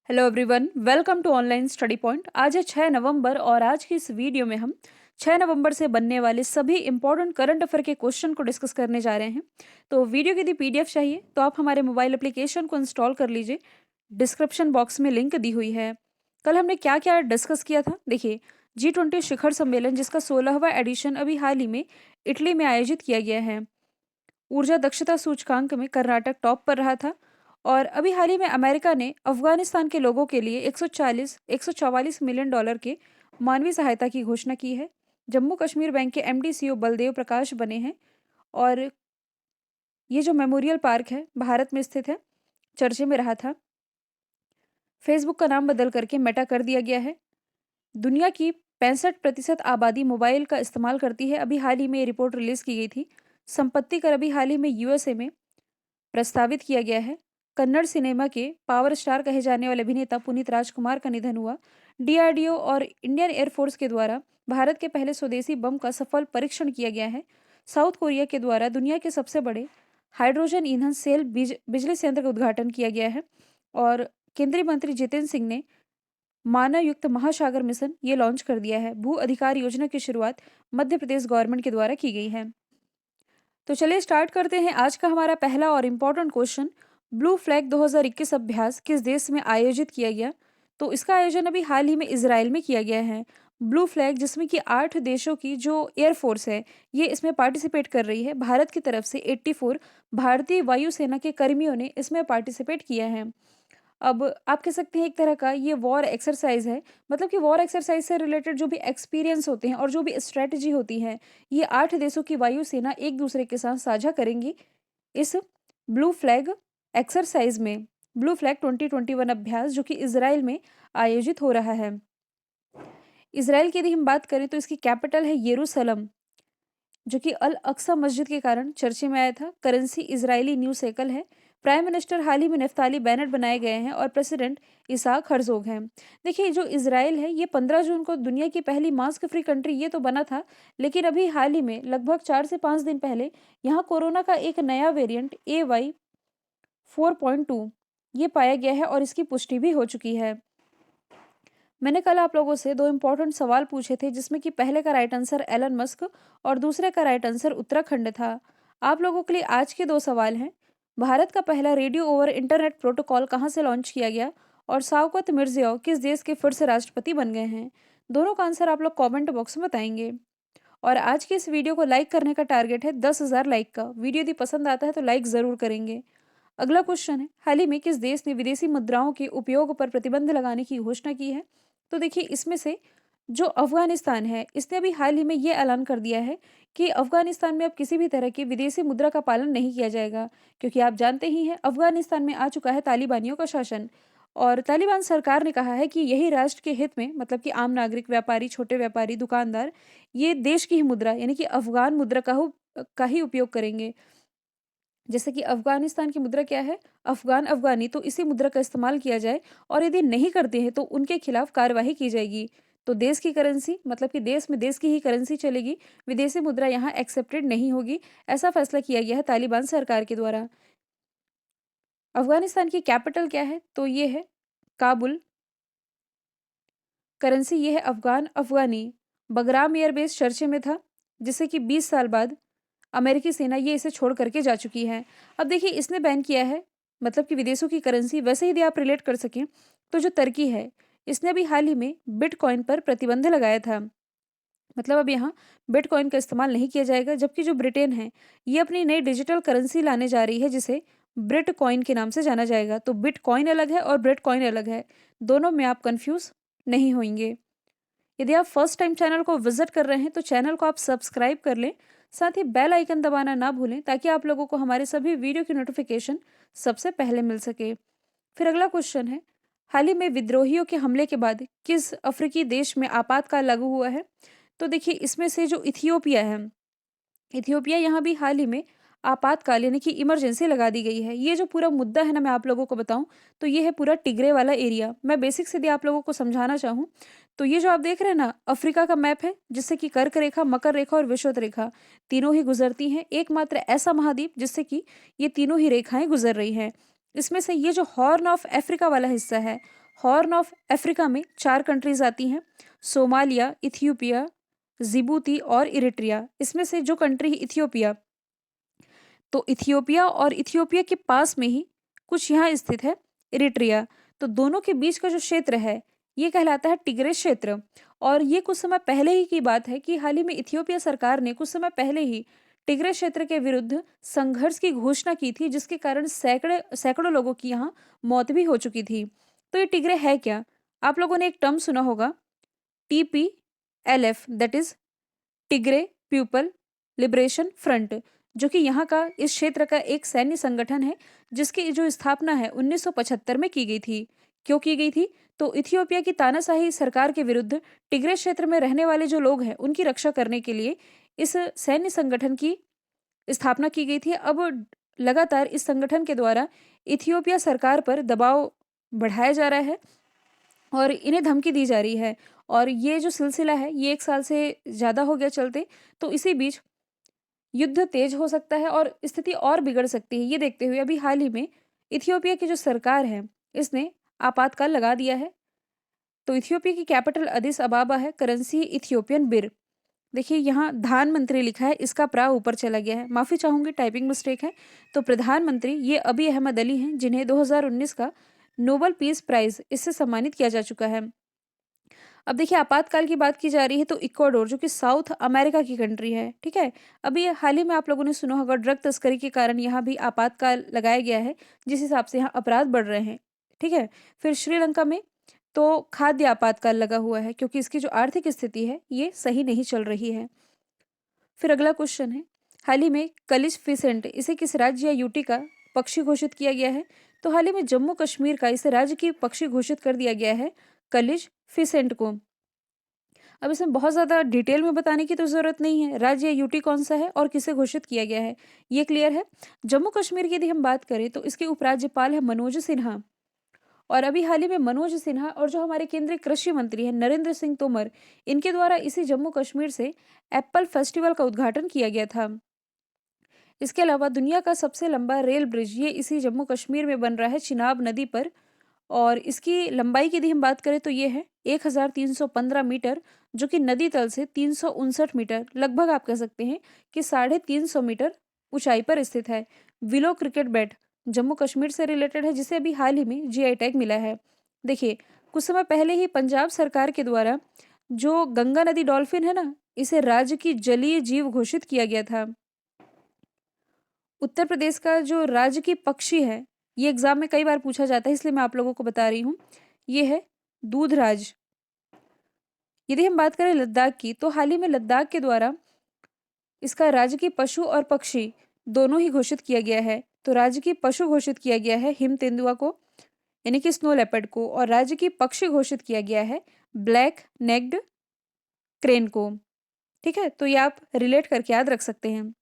Hello everyone, welcome to online study point. आज है 6 नवंबर और आज की इस वीडियो में हम 6 नवंबर से बनने वाले सभी इंपॉर्टेंट करंट अफेयर के क्वेश्चन को डिस्कस करने जा रहे हैं। तो वीडियो की यदि पीडीएफ चाहिए तो आप हमारे मोबाइल एप्लीकेशन को इंस्टॉल कर लीजिए। डिस्क्रिप्शन बॉक्स में लिंक दी हुई है। कल हमने क्या क्या डिस्कस किया था, देखिए। G20 शिखर सम्मेलन जिसका 16वां एडिशन अभी हाल ही में इटली में आयोजित किया गया है। ऊर्जा दक्षता सूचकांक में कर्नाटक टॉप पर रहा था। और अभी हाल ही में अमेरिका ने अफगानिस्तान के लोगों के लिए 144 मिलियन डॉलर के मानवीय सहायता की घोषणा की है। जम्मू कश्मीर बैंक के एमडी सीईओ बलदेव प्रकाश बने हैं। और ये जो मेमोरियल पार्क है भारत में स्थित है, चर्चे में रहा था। फेसबुक का नाम बदल करके मेटा कर दिया गया है। दुनिया की 65% आबादी मोबाइल का इस्तेमाल करती है। अभी हाल ही में ये रिपोर्ट रिलीज की गई थी। संपत्ति कर अभी हाल ही में यूएसए में प्रस्तावित किया गया है। कन्नड़ सिनेमा के पावर स्टार कहे जाने वाले अभिनेता पुनीत राजकुमार का निधन हुआ। डीआरडीओ और इंडियन एयरफोर्स के द्वारा भारत के पहले स्वदेशी बम का सफल परीक्षण किया गया है। साउथ कोरिया के द्वारा दुनिया के सबसे बड़े हाइड्रोजन ईंधन सेल बिजली संयंत्र का उद्घाटन किया गया है। और केंद्रीय मंत्री जितेंद्र सिंह ने मानव युक्त महासागर मिशन ये लॉन्च कर दिया है। भू अधिकार योजना की शुरुआत मध्य प्रदेश गवर्नमेंट के द्वारा की गई है। तो चलिए स्टार्ट करते हैं आज का हमारा पहला और इम्पोर्टेंट क्वेश्चन। ब्लू फ्लैग 2021 अभ्यास किस देश में आयोजित किया गया? तो इसका आयोजन अभी हाल ही में इजराइल में किया गया है। ब्लू फ्लैग जिसमें कि 8 देशों की जो एयरफोर्स है ये इसमें पार्टिसिपेट कर रही है। भारत की तरफ से 84 भारतीय वायुसेना के कर्मियों ने इसमें पार्टिसिपेट किया है। अब आप कह सकते हैं एक तरह का ये वॉर एक्सरसाइज है। मतलब कि वॉर एक्सरसाइज से रिलेटेड जो भी एक्सपीरियंस होते हैं और जो भी स्ट्रेटजी होती है ये 8 देशों की वायुसेना एक दूसरे के साथ साझा करेंगी इस ब्लू फ्लैग एक्सरसाइज में। ब्लू फ्लैग 2021 अभ्यास जो कि इजराइल में आयोजित हो रहा है। इजराइल की यदि हम बात करें तो इसकी कैपिटल है यरूशलेम, जो कि अल अक्सा मस्जिद के कारण चर्चे में आया था। करेंसी इजरायली न्यू शेकल है। प्राइम मिनिस्टर हाल ही में नफ्ताली बेनेट बनाए गए हैं और प्रेसिडेंट इसाक हर्जोग हैं। देखिए जो इजराइल है ये 15 जून को दुनिया की पहली मास्क फ्री कंट्री ये तो बना था, लेकिन अभी हाल ही में लगभग 4 से 5 दिन पहले यहाँ कोरोना का एक नया वेरिएंट AY4.2 ये पाया गया है और इसकी पुष्टि भी हो चुकी है। मैंने कल आप लोगों से 2 इम्पोर्टेंट सवाल पूछे थे जिसमें कि पहले का राइट आंसर एलन मस्क और दूसरे का राइट आंसर उत्तराखंड था। आप लोगों के लिए आज के 2 सवाल हैं। भारत का पहला रेडियो ओवर इंटरनेट प्रोटोकॉल कहाँ से लॉन्च किया गया? और शौकत मिर्जियोयव किस देश के फिर से राष्ट्रपति बन गए हैं? दोनों का आंसर आप लोग कमेंट बॉक्स में बताएंगे। और आज की इस वीडियो को लाइक करने का टारगेट है 10,000 लाइक का। वीडियो यदि पसंद आता है तो लाइक ज़रूर करेंगे। अगला क्वेश्चन है, हाल ही में किस देश ने विदेशी मुद्राओं के उपयोग पर प्रतिबंध लगाने की घोषणा की है? तो देखिए इसमें से जो अफगानिस्तान है इसने अभी हाल ही में ये ऐलान कर दिया है कि अफगानिस्तान में अब किसी भी तरह की विदेशी मुद्रा का पालन नहीं किया जाएगा, क्योंकि आप जानते ही हैं अफगानिस्तान में आ चुका है तालिबानियों का शासन। और तालिबान सरकार ने कहा है कि यही राष्ट्र के हित में, मतलब कि आम नागरिक, व्यापारी, छोटे व्यापारी, दुकानदार ये देश की ही मुद्रा यानी कि अफगान मुद्रा का ही उपयोग करेंगे। जैसे कि अफ़गानिस्तान की मुद्रा क्या है? अफ़गान अफ़गानी, तो इसी मुद्रा का इस्तेमाल किया जाए और यदि नहीं करते हैं तो उनके खिलाफ कार्यवाही की जाएगी। तो देश की करेंसी, मतलब कि देश में देश की ही करेंसी चलेगी, विदेशी मुद्रा यहाँ एक्सेप्टेड नहीं होगी। ऐसा फैसला किया गया है तालिबान सरकार के द्वारा। अफ़गानिस्तान की कैपिटल क्या है? तो ये है काबुल। करेंसी ये है अफ़गान अफ़गानी। बगराम एयरबेस चर्चे में था, जिससे कि 20 साल बाद अमेरिकी सेना ये इसे छोड़ करके जा चुकी है। अब देखिए इसने बैन किया है, मतलब कि विदेशों की करेंसी। वैसे ही यदि आप रिलेट कर सकें तो जो तुर्की है इसने अभी हाल ही में बिटकॉइन पर प्रतिबंध लगाया था। मतलब अब यहाँ बिटकॉइन का इस्तेमाल नहीं किया जाएगा। जबकि जो ब्रिटेन है ये अपनी नई डिजिटल करेंसी लाने जा रही है जिसे ब्रिटकॉइन के नाम से जाना जाएगा। तो बिटकॉइन अलग है और ब्रिटकॉइन अलग है, दोनों में आप कंफ्यूज नहीं होंगे। यदि आप फर्स्ट टाइम चैनल को विजिट कर रहे हैं तो चैनल को आप सब्सक्राइब कर लें, साथ ही बेल आइकन दबाना ना भूलें ताकि आप लोगों को हमारे सभी वीडियो की नोटिफिकेशन सबसे पहले मिल सके। फिर अगला क्वेश्चन है, हाल ही में विद्रोहियों के हमले के बाद किस अफ्रीकी देश में आपातकाल लागू हुआ है? तो देखिए इसमें से जो इथियोपिया है, इथियोपिया यहाँ भी हाल ही में आपातकाल यानी कि इमरजेंसी लगा दी गई है। ये जो पूरा मुद्दा है ना, मैं आप लोगों को बताऊं तो ये है पूरा टिग्रे वाला एरिया। मैं बेसिक से यदि आप लोगों को समझाना चाहूँ तो ये जो आप देख रहे हैं ना अफ्रीका का मैप है, जिससे कि कर्क रेखा, मकर रेखा और विषुवत रेखा तीनों ही गुजरती हैं। एकमात्र ऐसा महाद्वीप जिससे कि ये तीनों ही रेखाएं गुजर रही हैं। इसमें से ये जो हॉर्न ऑफ अफ्रीका वाला हिस्सा है, हॉर्न ऑफ अफ्रीका में 4 कंट्रीज आती हैं, सोमालिया, इथियोपिया, जिबूती और इरिट्रिया। इसमें से जो कंट्री इथियोपिया, तो इथियोपिया और इथियोपिया के पास में ही कुछ यहाँ स्थित है इरिट्रिया। तो दोनों के बीच का जो क्षेत्र है ये कहलाता है टिग्रे क्षेत्र। और ये कुछ समय पहले ही की बात है कि हाल ही में इथियोपिया सरकार ने कुछ समय पहले ही टिग्रे क्षेत्र के विरुद्ध संघर्ष की घोषणा की थी, जिसके कारण सैकड़ों लोगों की यहाँ मौत भी हो चुकी थी। तो ये टिग्रे है क्या? आप लोगों ने एक टर्म सुना होगा, TPLF, that is Tigray people liberation front, जो कि यहाँ का इस क्षेत्र का एक सैन्य संगठन है, जिसकी जो स्थापना है 1975 में की गई थी। क्यों की गई थी? तो इथियोपिया की तानाशाही सरकार के विरुद्ध टिग्रे क्षेत्र में रहने वाले जो लोग हैं उनकी रक्षा करने के लिए इस सैन्य संगठन की स्थापना की गई थी। अब लगातार इस संगठन के द्वारा इथियोपिया सरकार पर दबाव बढ़ाया जा रहा है और इन्हें धमकी दी जा रही है। और ये जो सिलसिला है ये 1 साल से ज़्यादा हो गया चलते। तो इसी बीच युद्ध तेज हो सकता है और स्थिति और बिगड़ सकती है। ये देखते हुए अभी हाल ही में इथियोपिया की जो सरकार है इसने आपातकाल लगा दिया है। तो इथियोपिया की कैपिटल अदिस अबाबा है, करेंसी इथियोपियन बिर। देखिए यहाँ प्रधानमंत्री लिखा है, इसका प्रा ऊपर चला गया है, माफ़ी चाहूँगी, टाइपिंग मिस्टेक है। तो प्रधानमंत्री ये अभी अहमद अली हैं, जिन्हें 2019 का नोबेल पीस प्राइज़ इससे सम्मानित किया जा चुका है। अब देखिए आपातकाल की बात की जा रही है तो इक्वाडोर, जो कि साउथ अमेरिका की कंट्री है, ठीक है। अभी ये हाल ही में आप लोगों ने सुना होगा ड्रग तस्करी के कारण यहाँ भी आपातकाल लगाया गया है, जिस हिसाब से यहाँ अपराध बढ़ रहे हैं, ठीक है। फिर श्रीलंका में तो खाद्य आपातकाल लगा हुआ है, क्योंकि इसकी जो आर्थिक स्थिति है ये सही नहीं चल रही है। फिर अगला क्वेश्चन है, हाल ही में कलिज फिसेंट इसे किस राज्य या यूटी का पक्षी घोषित किया गया है? तो हाल ही में जम्मू कश्मीर का इसे राज्य की पक्षी घोषित कर दिया गया है, कलिज फिसेंट को। अब इसमें बहुत ज़्यादा डिटेल में बताने की तो ज़रूरत नहीं है, राज्य या यूटी कौन सा है और किसे घोषित किया गया है ये क्लियर है। जम्मू कश्मीर की यदि हम बात करें तो इसके उपराज्यपाल है मनोज सिन्हा। और अभी हाल ही में मनोज सिन्हा और जो हमारे केंद्रीय कृषि मंत्री हैं नरेंद्र सिंह तोमर, इनके द्वारा इसी जम्मू कश्मीर से एप्पल फेस्टिवल का उद्घाटन किया गया था। इसके अलावा दुनिया का सबसे लंबा रेल ब्रिज ये इसी जम्मू कश्मीर में बन रहा है, चिनाब नदी पर। और इसकी लंबाई की यदि हम बात करें तो ये है 1315 मीटर, जो कि नदी तल से 359 मीटर, लगभग आप कह सकते हैं कि 350 मीटर ऊंचाई पर स्थित है। Willow cricket bat Jammu Kashmir से रिलेटेड है, जिसे अभी हाल ही में जीआई टैग मिला है। देखिए कुछ समय पहले ही पंजाब सरकार के द्वारा जो गंगा नदी डॉल्फिन है ना, इसे राज्य की जलीय जीव घोषित किया गया था। उत्तर प्रदेश का जो राज्य की पक्षी है, ये एग्जाम में कई बार पूछा जाता है, इसलिए मैं आप लोगों को बता रही हूँ, ये है दूधराज। यदि हम बात करें लद्दाख की तो हाल ही में लद्दाख के द्वारा इसका राज्य की पशु और पक्षी दोनों ही घोषित किया गया है। तो राज्य की पशु घोषित किया गया है हिम तेंदुआ को, यानी कि स्नो लेपर्ड को, और राज्य की पक्षी घोषित किया गया है ब्लैक नेक्ड क्रेन को। ठीक है, तो ये आप रिलेट करके याद रख सकते हैं।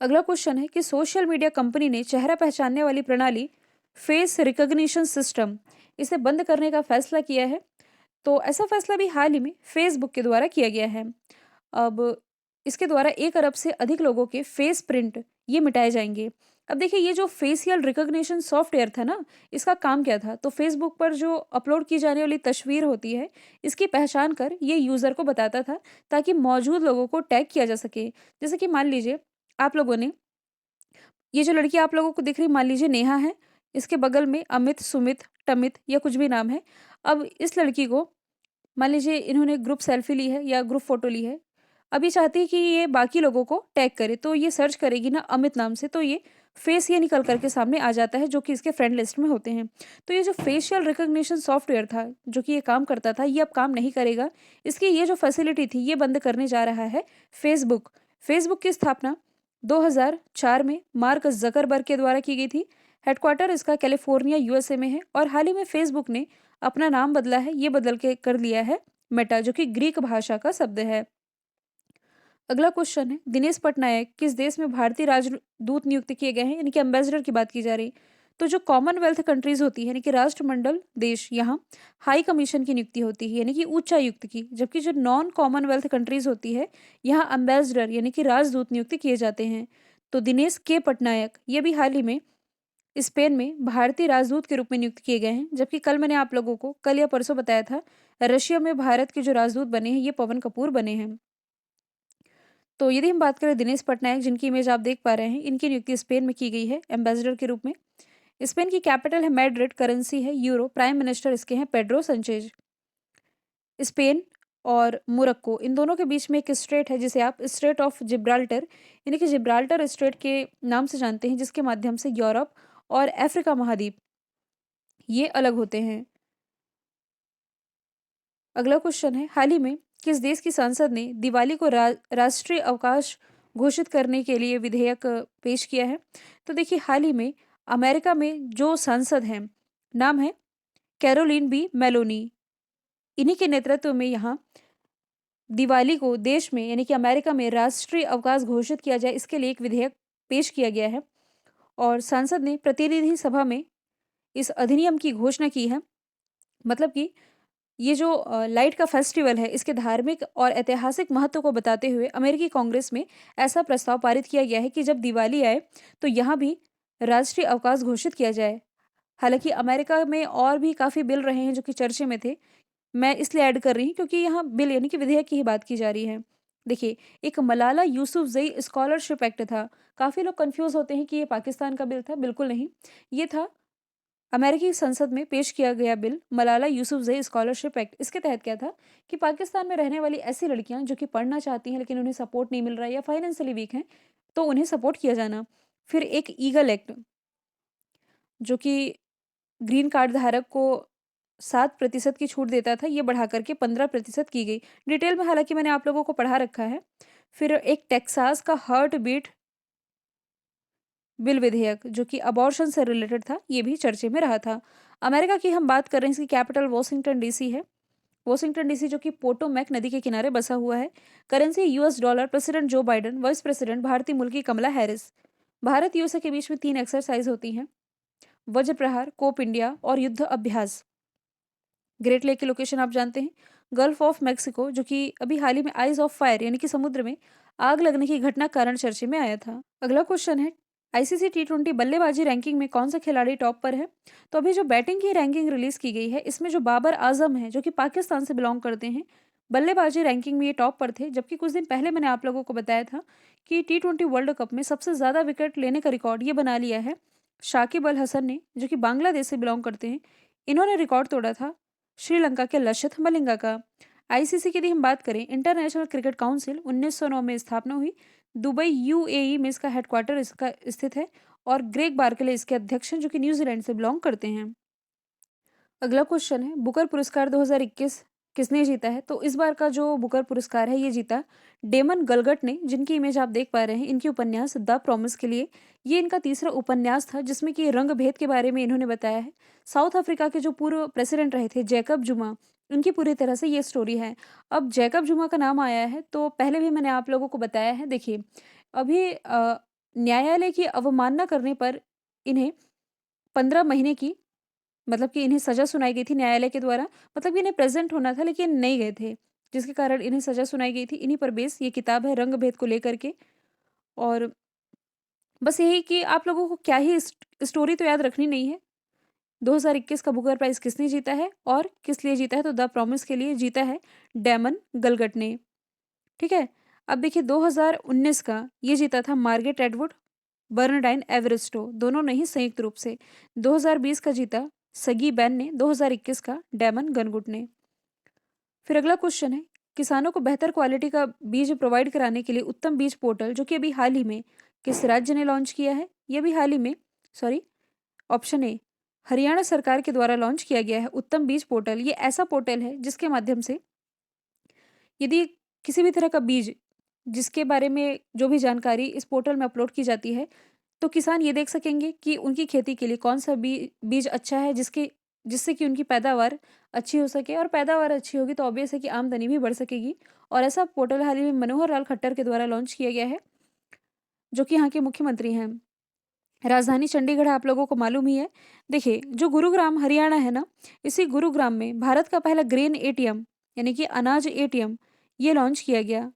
अगला क्वेश्चन है कि सोशल मीडिया कंपनी ने चेहरा पहचानने वाली प्रणाली फेस रिकॉग्निशन सिस्टम इसे बंद करने का फैसला किया है। तो ऐसा फैसला भी हाल ही में फेसबुक के द्वारा किया गया है। अब इसके द्वारा 1 अरब से अधिक लोगों के फेस प्रिंट ये मिटाए जाएंगे। अब देखिए ये जो फेशियल रिकॉग्निशन सॉफ्टवेयर था ना, इसका काम क्या था? तो फेसबुक पर जो अपलोड की जाने वाली तस्वीर होती है, इसकी पहचान कर ये यूज़र को बताता था, ताकि मौजूद लोगों को टैग किया जा सके। जैसे कि मान लीजिए आप लोगों ने, ये जो लड़की आप लोगों को दिख रही, मान लीजिए नेहा है, इसके बगल में अमित, सुमित, टमित या कुछ भी नाम है। अब इस लड़की को मान लीजिए इन्होंने ग्रुप सेल्फी ली है या ग्रुप फोटो ली है। अब ये चाहती है कि ये बाकी लोगों को टैग करे, तो ये सर्च करेगी ना अमित नाम से, तो ये फेस ये निकल करके सामने आ जाता है, जो कि इसके फ्रेंड लिस्ट में होते हैं। तो ये जो फेशियल रिकॉग्निशन सॉफ्टवेयर था, जो कि ये काम करता था, ये अब काम नहीं करेगा। इसकी ये जो फैसिलिटी थी ये बंद करने जा रहा है फेसबुक। फेसबुक की स्थापना 2004 में मार्क जकरबर्ग के द्वारा की गई थी। हेडक्वार्टर इसका कैलिफोर्निया यूएसए में है। और हाल ही में फेसबुक ने अपना नाम बदला है, ये बदल के कर लिया है मेटा, जो कि ग्रीक भाषा का शब्द है। अगला क्वेश्चन है, दिनेश पटनायक किस देश में भारतीय राजदूत नियुक्त किए गए हैं, यानी कि एम्बेसडर की बात की जा रही। तो जो कॉमनवेल्थ कंट्रीज होती है, यानी कि राष्ट्रमंडल देश, यहाँ हाई कमीशन की नियुक्ति होती है, यानी कि उच्चायुक्त की। जबकि जो नॉन कॉमनवेल्थ कंट्रीज होती है, यहाँ एम्बेसडर यानी कि राजदूत नियुक्त किए जाते हैं। तो दिनेश के पटनायक ये भी हाल ही में स्पेन में भारतीय राजदूत के रूप में नियुक्त किए गए हैं, जबकि कल मैंने आप लोगों को कल या परसों बताया था, रशिया में भारत के जो राजदूत बने हैं, ये पवन कपूर बने हैं। तो यदि हम बात करें दिनेश पटनायक, जिनकी इमेज आप देख पा रहे हैं, इनकी नियुक्ति स्पेन में की गई है एम्बेसडर के रूप में। स्पेन की कैपिटल है मैड्रिड, करेंसी है यूरो, प्राइम मिनिस्टर इसके हैं पेड्रो संचेज। स्पेन और मोरक्को, इन दोनों के बीच में एक स्ट्रेट है जिसे आप स्ट्रेट ऑफ जिब्राल्टर यानी कि जिब्राल्टर स्ट्रेट के नाम से जानते हैं, जिसके माध्यम से यूरोप और अफ्रीका महाद्वीप ये अलग होते हैं। अगला क्वेश्चन है, हाल ही में किस देश की संसद ने दिवाली को राष्ट्रीय अवकाश घोषित करने के लिए विधेयक पेश किया है? तो देखिए, हाल ही में अमेरिका में जो सांसद हैं, नाम है कैरोलिन बी मेलोनी। इन्हीं के नेतृत्व में यहाँ दिवाली को देश में यानी कि अमेरिका में राष्ट्रीय अवकाश घोषित किया जाए, इसके लिए एक विधेयक पेश किया गया है और संसद ने प्रतिनिधि सभा में इस अधिनियम की घोषणा की है। मतलब कि ये जो लाइट का फेस्टिवल है, इसके धार्मिक और ऐतिहासिक महत्व को बताते हुए अमेरिकी कांग्रेस में ऐसा प्रस्ताव पारित किया गया है कि जब दिवाली आए तो यहाँ भी राष्ट्रीय अवकाश घोषित किया जाए। हालांकि अमेरिका में और भी काफ़ी बिल रहे हैं जो कि चर्चे में थे, मैं इसलिए ऐड कर रही हूँ क्योंकि यहाँ बिल यानी कि विधेयक की ही बात की जा रही है। देखिए, एक मलाला यूसुफजई स्कॉलरशिप एक्ट था। काफ़ी लोग कंफ्यूज होते हैं कि ये पाकिस्तान का बिल था, बिल्कुल नहीं। ये था अमेरिकी संसद में पेश किया गया bill, Malala Yousafzai scholarship act. इसके तहत क्या था कि पाकिस्तान में रहने वाली ऐसी लड़कियां जो कि पढ़ना चाहती हैं लेकिन उन्हें सपोर्ट नहीं मिल रहा है या फाइनेंशियली वीक हैं, तो उन्हें सपोर्ट किया जाना। फिर एक ईगल एक्ट, जो कि ग्रीन कार्ड धारक को 7% की छूट देता था, ये बढ़ा करके 15% की गई। डिटेल में हालांकि मैंने आप लोगों को पढ़ा रखा है। फिर एक टेक्सास का हार्ट बीट बिल विधेयक, जो कि अबॉर्शन से रिलेटेड था, ये भी चर्चे में रहा था। अमेरिका की हम बात कर रहे हैं, इसकी कैपिटल वॉशिंगटन डीसी है। वॉशिंगटन डीसी जो कि पोटोमैक नदी के किनारे बसा हुआ है। Currency US dollar, president Joe Biden, vice president भारतीय मूल की कमला हैरिस। भारत यूएसए के बीच में 3 एक्सरसाइज होती हैं, वज्र प्रहार, कोप इंडिया और युद्ध अभ्यास। ग्रेट लेक की लोकेशन आप जानते हैं, गल्फ ऑफ मैक्सिको, जो कि अभी हाल ही में आइज ऑफ फायर यानी कि समुद्र में आग लगने की घटना कारण चर्चे में आया था। अगला क्वेश्चन है, आईसीसी टी20 बल्लेबाजी रैंकिंग में कौन सा खिलाड़ी टॉप पर है? तो अभी जो बैटिंग की रैंकिंग रिलीज की गई है, इसमें जो बाबर आजम है जो कि पाकिस्तान से बिलोंग करते हैं, बल्लेबाजी रैंकिंग में ये टॉप पर थे। जबकि कुछ दिन पहले मैंने आप लोगों को बताया था कि टी20 वर्ल्ड कप में सबसे ज्यादा विकेट लेने का रिकॉर्ड ये बना लिया है शाकिब अल हसन ने, जो कि बांग्लादेश से बिलोंग करते हैं। इन्होंने रिकॉर्ड तोड़ा था श्रीलंका के लसिथ मलिंगा का। आईसीसी की यदि हम बात करें, इंटरनेशनल क्रिकेट काउंसिल 1909 में स्थापना हुई। दुबई यूएई में इसका हेडक्वार्टर इसका स्थित है और ग्रेग बार्कले इसके अध्यक्ष हैं, जो कि न्यूजीलैंड से बिलोंग करते हैं। अगला क्वेश्चन है, बुकर पुरस्कार 2021 किसने जीता है? तो इस बार का जो बुकर पुरस्कार है, ये जीता डेमन गलगट ने, जिनकी इमेज आप देख पा रहे हैं। इनकी उपन्यास द प्रॉमिस के लिए ये इनका तीसरा उपन्यास था, जिसमें कि रंग भेद के बारे में इन्होंने बताया है। साउथ अफ्रीका के जो पूर्व प्रेसिडेंट रहे थे जैकब जुमा, इनकी पूरी तरह से ये स्टोरी है। अब जैकब जुमा का नाम आया है तो पहले भी मैंने आप लोगों को बताया है। देखिए, अभी न्यायालय की अवमानना करने पर इन्हें 15 महीने की, मतलब कि इन्हें सज़ा सुनाई गई थी न्यायालय के द्वारा। मतलब कि इन्हें प्रेज़ेंट होना था लेकिन नहीं गए थे, जिसके कारण इन्हें सज़ा सुनाई गई थी। इन्हीं पर बेस ये किताब है रंग-भेद को लेकर के। और बस यही कि आप लोगों को क्या ही स्टोरी तो याद रखनी नहीं है। 2021 का बुकर प्राइज़ किसने जीता है और किस लिए जीता है? तो द प्रॉमिस के लिए जीता है डेमन गलगट ने, ठीक है? अब देखिए, 2019 का ये जीता था मार्गरेट एटवुड बर्नडाइन एवरिस्टो, दोनों ने ही संयुक्त रूप से। 2020 का जीता सगी बैन ने, 2021 का डेमन गनगुट ने। फिर अगला क्वेश्चन है, किसानों को बेहतर क्वालिटी का बीज प्रोवाइड कराने के लिए उत्तम बीज पोर्टल, जो कि अभी हाल ही में किस राज्य ने लॉन्च किया है? ये भी हाल ही में, सॉरी, ऑप्शन ए, हरियाणा सरकार के द्वारा लॉन्च किया गया है उत्तम बीज पोर्टल। ये ऐसा पोर्टल है जिसके माध्यम से यदि किसी भी तरह का बीज, जिसके बारे में जो भी जानकारी इस पोर्टल में अपलोड की जाती है, तो किसान ये देख सकेंगे कि उनकी खेती के लिए कौन सा बीज अच्छा है, जिससे कि उनकी पैदावार अच्छी हो सके। और पैदावार अच्छी होगी तो ऑब्वियस है कि आमदनी भी बढ़ सकेगी। और ऐसा पोर्टल हाल ही में मनोहर लाल खट्टर के द्वारा लॉन्च किया गया है, जो कि यहाँ के मुख्यमंत्री हैं। राजधानी चंडीगढ़ आप लोगों को मालूम ही है। देखिए, जो गुरुग्राम हरियाणा है ना, इसी गुरुग्राम में भारत का पहला ग्रेन एटीएम यानी कि अनाज एटीएम ये लॉन्च किया गया।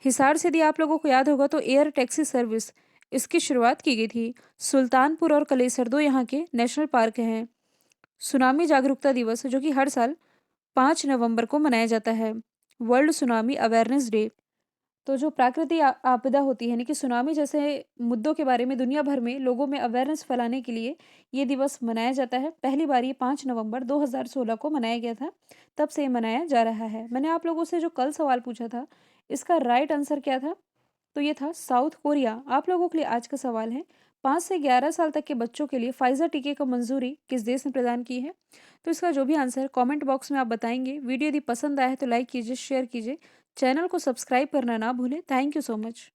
हिसार से यदि आप लोगों को याद होगा तो एयर टैक्सी सर्विस इसकी शुरुआत की गई थी। सुल्तानपुर और कलेसर दो यहाँ के नेशनल पार्क हैं। सुनामी जागरूकता दिवस जो कि हर साल 5 नवंबर को मनाया जाता है। World tsunami awareness day. तो जो प्राकृतिक आपदा होती है यानी कि सुनामी जैसे मुद्दों के बारे में दुनिया भर में लोगों में अवेयरनेस फैलाने के लिए ये दिवस मनाया जाता है। पहली बार ये 5 नवंबर 2016 को मनाया गया था, तब से ये मनाया जा रहा है। मैंने आप लोगों से जो कल सवाल पूछा था, इसका राइट आंसर क्या था? तो ये था साउथ कोरिया। आप लोगों के लिए आज का सवाल है, 5 से 11 साल तक के बच्चों के लिए फाइजर टीके को मंजूरी किस देश ने प्रदान की है? तो इसका जो भी आंसर कमेंट बॉक्स में आप बताएंगे। वीडियो यदि पसंद आया है तो लाइक कीजिए, शेयर कीजिए। चैनल को सब्सक्राइब करना ना भूलें। Thank you so much.